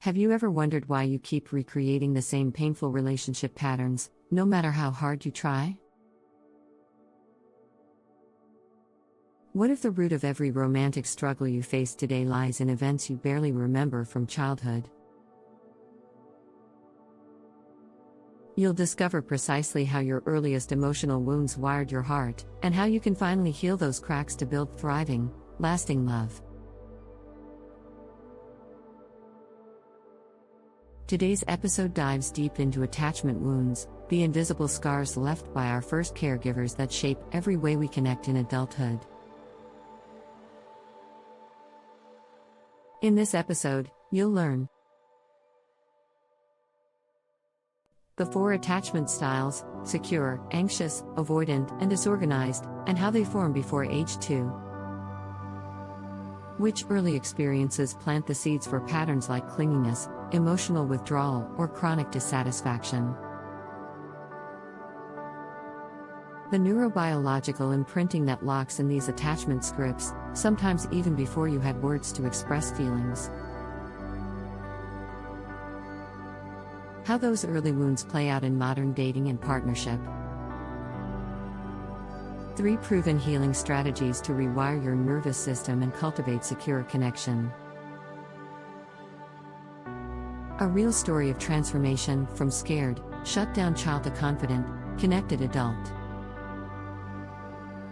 Have you ever wondered why you keep recreating the same painful relationship patterns, no matter how hard you try? What if the root of every romantic struggle you face today lies in events you barely remember from childhood? You'll discover precisely how your earliest emotional wounds wired your heart, and how you can finally heal those cracks to build thriving, lasting love. Today's episode dives deep into attachment wounds, the invisible scars left by our first caregivers that shape every way we connect in adulthood. In this episode, you'll learn the 4 attachment styles: secure, anxious, avoidant, and disorganized, and how they form before age 2. Which early experiences plant the seeds for patterns like clinginess, emotional withdrawal, or chronic dissatisfaction? The neurobiological imprinting that locks in these attachment scripts, sometimes even before you had words to express feelings. How those early wounds play out in modern dating and partnership. 3 proven healing strategies to rewire your nervous system and cultivate secure connection. A real story of transformation from scared, shut down child to confident, connected adult.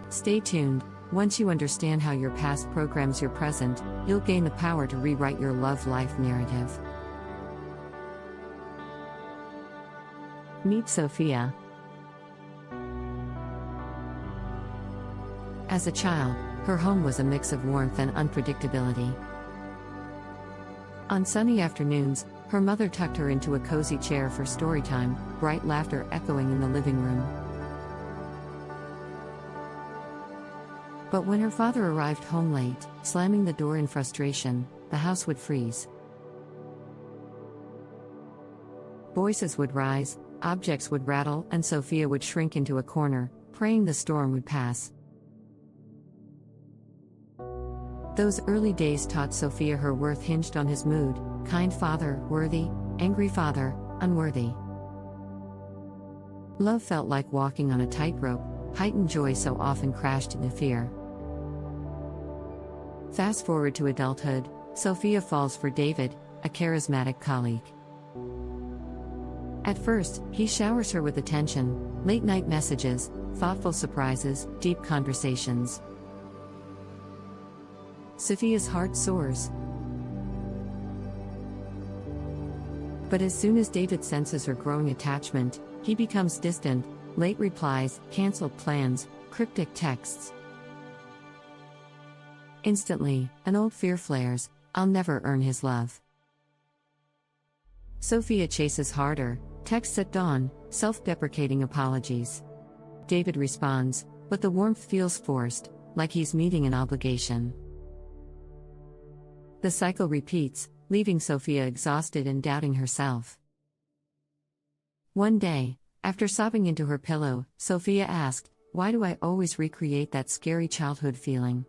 Stay tuned. Once you understand how your past programs your present, you'll gain the power to rewrite your love life narrative. Meet Sophia. As a child, her home was a mix of warmth and unpredictability. On sunny afternoons, her mother tucked her into a cozy chair for story time, bright laughter echoing in the living room. But when her father arrived home late, slamming the door in frustration, the house would freeze. Voices would rise, objects would rattle, and Sophia would shrink into a corner, praying the storm would pass. Those early days taught Sophia her worth hinged on his mood: kind father, worthy; angry father, unworthy. Love felt like walking on a tightrope, heightened joy so often crashed into fear. Fast forward to adulthood, Sophia falls for David, a charismatic colleague. At first, he showers her with attention, late-night messages, thoughtful surprises, deep conversations. Sophia's heart soars. But as soon as David senses her growing attachment, he becomes distant: late replies, cancelled plans, cryptic texts. Instantly, an old fear flares: I'll never earn his love. Sophia chases harder, texts at dawn, self-deprecating apologies. David responds, but the warmth feels forced, like he's meeting an obligation. The cycle repeats, leaving Sophia exhausted and doubting herself. One day, after sobbing into her pillow, Sophia asked, "Why do I always recreate that scary childhood feeling?"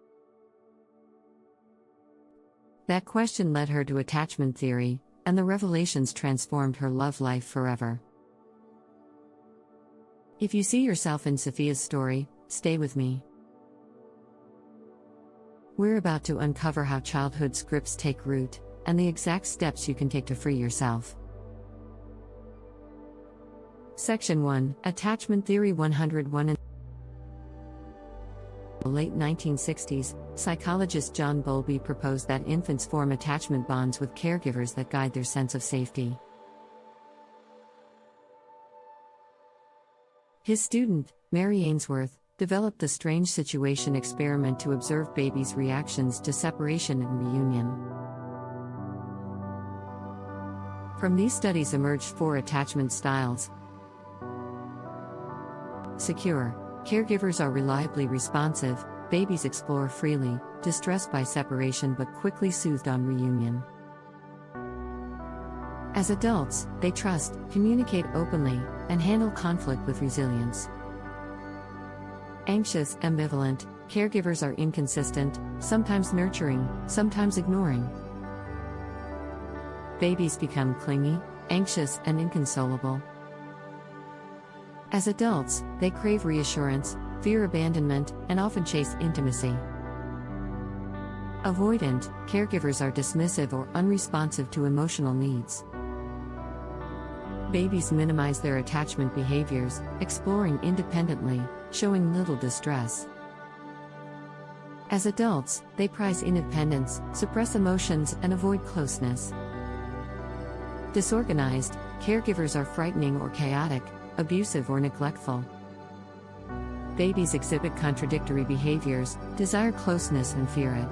That question led her to attachment theory, and the revelations transformed her love life forever. If you see yourself in Sophia's story, stay with me. We're about to uncover how childhood scripts take root, and the exact steps you can take to free yourself. Section 1: Attachment Theory 101. In the late 1960s, psychologist John Bowlby proposed that infants form attachment bonds with caregivers that guide their sense of safety. His student, Mary Ainsworth, developed the strange situation experiment to observe babies' reactions to separation and reunion. From these studies emerged 4 attachment styles. Secure. Caregivers are reliably responsive, babies explore freely, distressed by separation but quickly soothed on reunion. As adults, they trust, communicate openly, and handle conflict with resilience. Anxious, ambivalent, caregivers are inconsistent, sometimes nurturing, sometimes ignoring. Babies become clingy, anxious, and inconsolable. As adults, they crave reassurance, fear abandonment, and often chase intimacy. Avoidant, caregivers are dismissive or unresponsive to emotional needs. Babies minimize their attachment behaviors, exploring independently, showing little distress. As adults, they prize independence, suppress emotions, and avoid closeness. Disorganized, caregivers are frightening or chaotic, abusive or neglectful. Babies exhibit contradictory behaviors, desire closeness and fear it.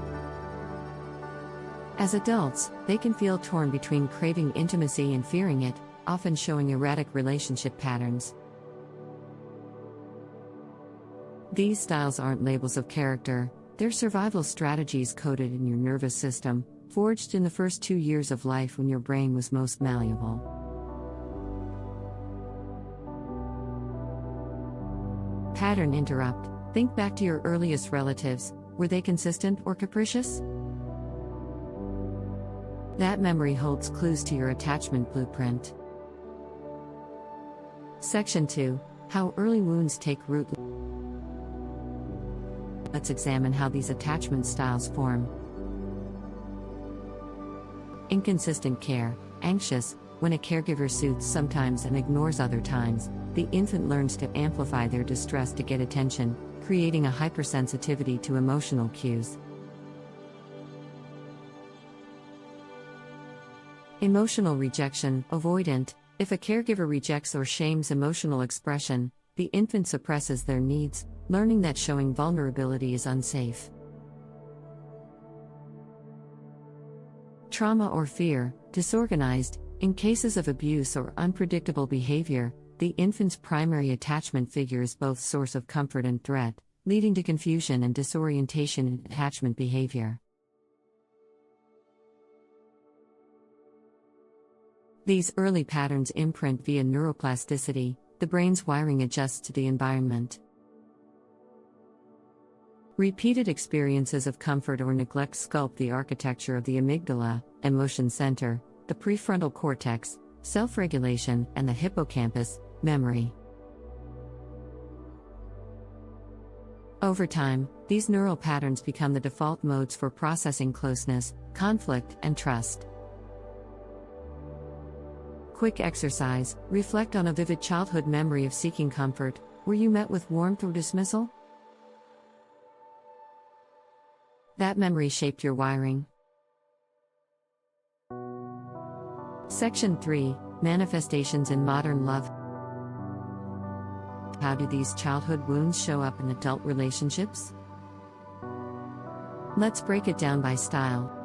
As adults, they can feel torn between craving intimacy and fearing it, often showing erratic relationship patterns. These styles aren't labels of character, they're survival strategies coded in your nervous system, forged in the first 2 years of life when your brain was most malleable. Pattern interrupt. Think back to your earliest relatives. Were they consistent or capricious? That memory holds clues to your attachment blueprint. Section 2. How early wounds take root. Let's examine how these attachment styles form. Inconsistent care. Anxious. When a caregiver soothes sometimes and ignores other times, the infant learns to amplify their distress to get attention, creating a hypersensitivity to emotional cues. Emotional rejection. Avoidant. If a caregiver rejects or shames emotional expression, the infant suppresses their needs, learning that showing vulnerability is unsafe. Trauma or fear. Disorganized. In cases of abuse or unpredictable behavior, the infant's primary attachment figure is both source of comfort and threat, leading to confusion and disorientation in attachment behavior. These early patterns imprint via neuroplasticity. The brain's wiring adjusts to the environment. Repeated experiences of comfort or neglect sculpt the architecture of the amygdala, emotion center, the prefrontal cortex, self-regulation, and the hippocampus, memory. Over time, these neural patterns become the default modes for processing closeness, conflict, and trust. Quick exercise. Reflect on a vivid childhood memory of seeking comfort. Were you met with warmth or dismissal? That memory shaped your wiring. Section 3. Manifestations in modern love. How do these childhood wounds show up in adult relationships? Let's break it down by style.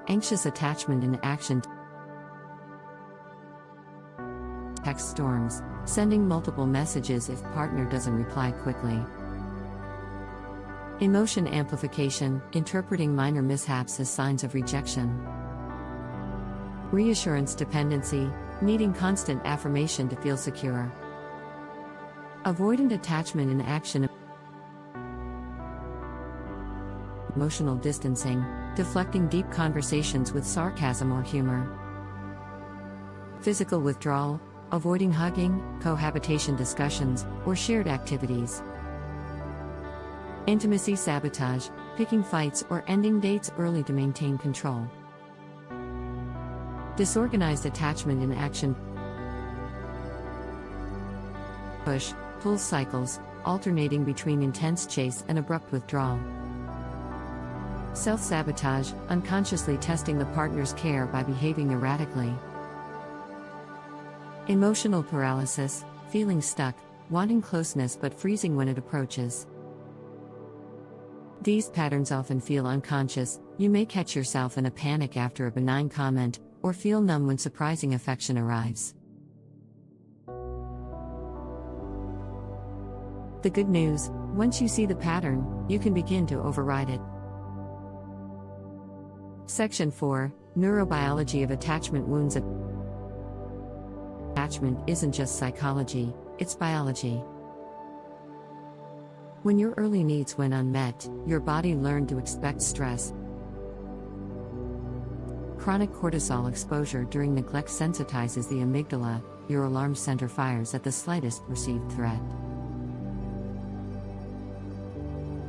Anxious attachment in action. Text storms, sending multiple messages if partner doesn't reply quickly. Emotion amplification, interpreting minor mishaps as signs of rejection. Reassurance dependency, needing constant affirmation to feel secure. Avoidant attachment in action. Emotional distancing, deflecting deep conversations with sarcasm or humor. Physical withdrawal, avoiding hugging, cohabitation discussions, or shared activities. Intimacy sabotage, picking fights or ending dates early to maintain control. Disorganized attachment in action. Push, pull cycles, alternating between intense chase and abrupt withdrawal. Self-sabotage, unconsciously testing the partner's care by behaving erratically. Emotional paralysis, feeling stuck, wanting closeness but freezing when it approaches. These patterns often feel unconscious. You may catch yourself in a panic after a benign comment, or feel numb when surprising affection arrives. The good news: once you see the pattern, you can begin to override it. Section 4. Neurobiology of attachment wounds. Attachment isn't just psychology, it's biology. When your early needs went unmet, your body learned to expect stress. Chronic cortisol exposure during neglect sensitizes the amygdala, your alarm center fires at the slightest perceived threat.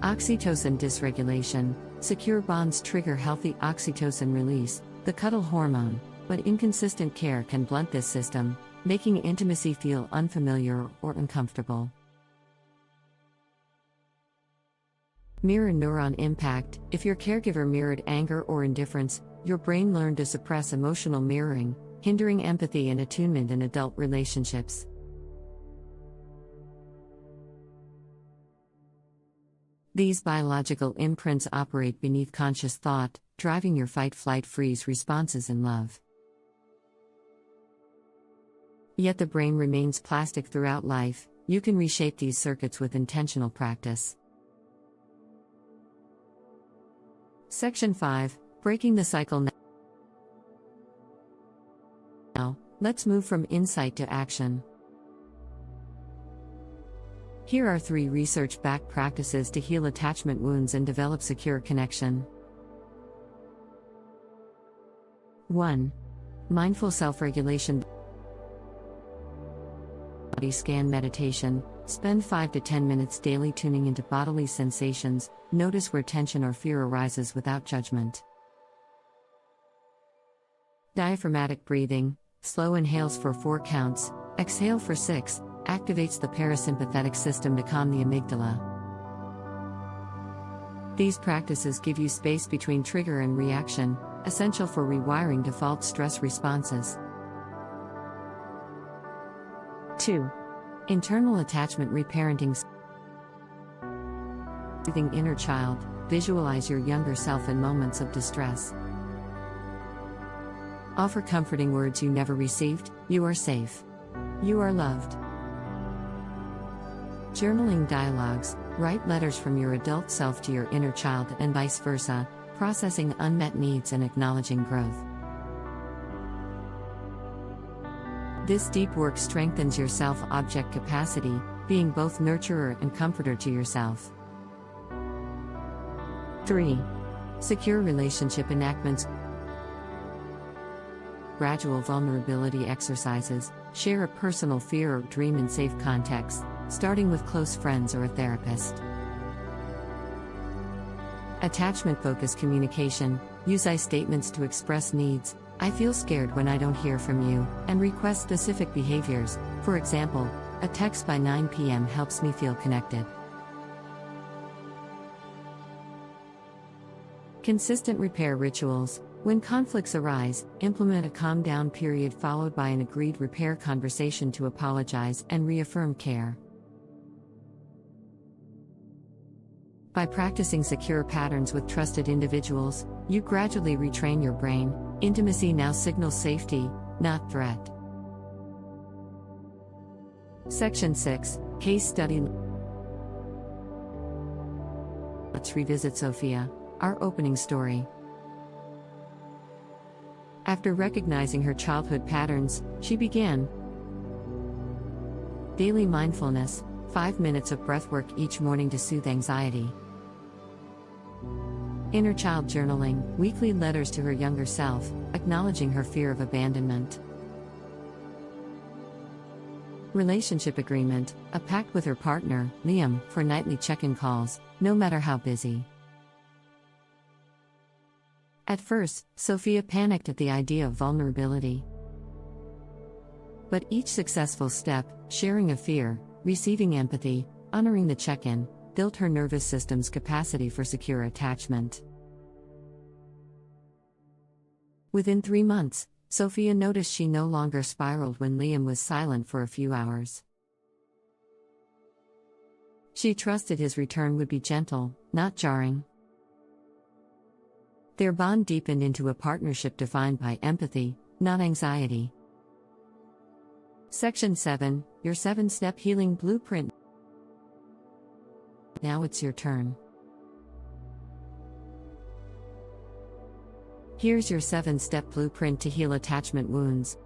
Oxytocin dysregulation. Secure bonds trigger healthy oxytocin release, the cuddle hormone, but inconsistent care can blunt this system, making intimacy feel unfamiliar or uncomfortable. Mirror neuron impact. If your caregiver mirrored anger or indifference, your brain learned to suppress emotional mirroring, hindering empathy and attunement in adult relationships. These biological imprints operate beneath conscious thought, driving your fight-flight-freeze responses in love. Yet the brain remains plastic throughout life. You can reshape these circuits with intentional practice. Section 5. Breaking the cycle. Now, let's move from insight to action. Here are 3 research-backed practices to heal attachment wounds and develop secure connection. 1. Mindful self-regulation. Body scan meditation. Spend 5 to 10 minutes daily tuning into bodily sensations. Notice where tension or fear arises without judgment. Diaphragmatic breathing. Slow inhales for 4 counts, exhale for 6, activates the parasympathetic system to calm the amygdala. These practices give you space between trigger and reaction, essential for rewiring default stress responses. 2. Internal attachment reparenting. Soothing inner child. Visualize your younger self in moments of distress. Offer comforting words you never received. You are safe. You are loved. Journaling dialogues. Write letters from your adult self to your inner child and vice versa, processing unmet needs and acknowledging growth. This deep work strengthens your self-object capacity, being both nurturer and comforter to yourself. 3. Secure relationship enactments. Gradual vulnerability exercises. Share a personal fear or dream in safe context, starting with close friends or a therapist. Attachment-focused communication. Use I statements to express needs. I feel scared when I don't hear from you, and request specific behaviors. For example, a text by 9 p.m. helps me feel connected. Consistent repair rituals. When conflicts arise, implement a calm down period followed by an agreed repair conversation to apologize and reaffirm care. By practicing secure patterns with trusted individuals, you gradually retrain your brain. Intimacy now signals safety, not threat. Section 6. Case Study. Let's revisit Sophia, our opening story. After recognizing her childhood patterns, she began daily mindfulness, 5 minutes of breathwork each morning to soothe anxiety. Inner child journaling, weekly letters to her younger self, acknowledging her fear of abandonment. Relationship agreement, a pact with her partner, Liam, for nightly check-in calls, no matter how busy. At first, Sophia panicked at the idea of vulnerability. But each successful step, sharing a fear, receiving empathy, honoring the check-in, built her nervous system's capacity for secure attachment. Within 3 months, Sophia noticed she no longer spiraled when Liam was silent for a few hours. She trusted his return would be gentle, not jarring. Their bond deepened into a partnership defined by empathy, not anxiety. Section 7, Your 7-Step Healing Blueprint. Now it's your turn. Here's your 7-step blueprint to heal attachment wounds.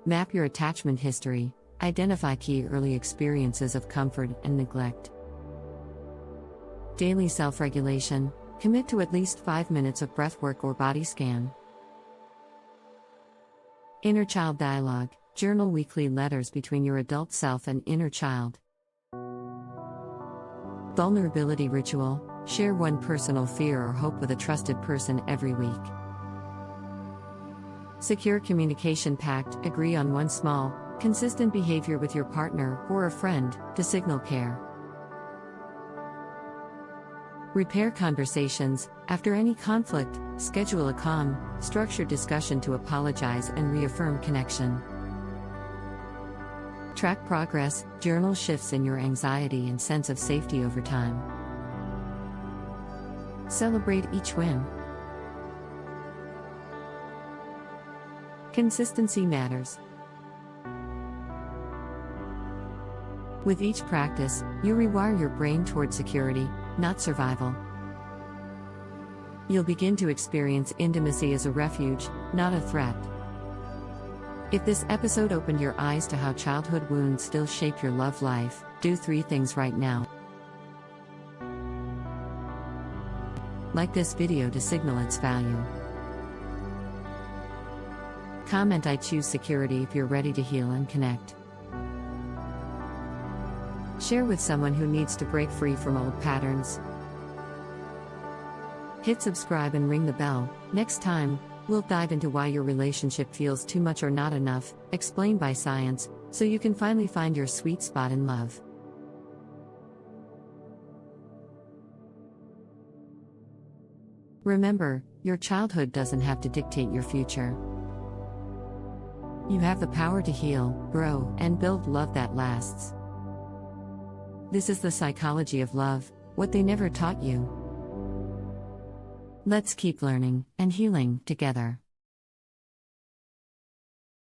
Map your attachment history. Identify key early experiences of comfort and neglect. Daily self-regulation. Commit to at least 5 minutes of breathwork or body scan. Inner child dialogue. Journal weekly letters between your adult self and inner child. Vulnerability ritual. Share one personal fear or hope with a trusted person every week. Secure communication pact. Agree on one small, consistent behavior with your partner or a friend to signal care. Repair conversations. After any conflict, schedule a calm, structured discussion to apologize and reaffirm connection. Track progress. Journal shifts in your anxiety and sense of safety over time. Celebrate each win. Consistency matters. With each practice, you rewire your brain toward security, not survival. You'll begin to experience intimacy as a refuge, not a threat. If this episode opened your eyes to how childhood wounds still shape your love life, do 3 things right now. Like this video to signal its value. Comment I choose security if you're ready to heal and connect. Share with someone who needs to break free from old patterns. Hit subscribe and ring the bell. Next time, we'll dive into why your relationship feels too much or not enough, explained by science, so you can finally find your sweet spot in love. Remember, your childhood doesn't have to dictate your future. You have the power to heal, grow, and build love that lasts. This is the psychology of love, what they never taught you. Let's keep learning and healing together.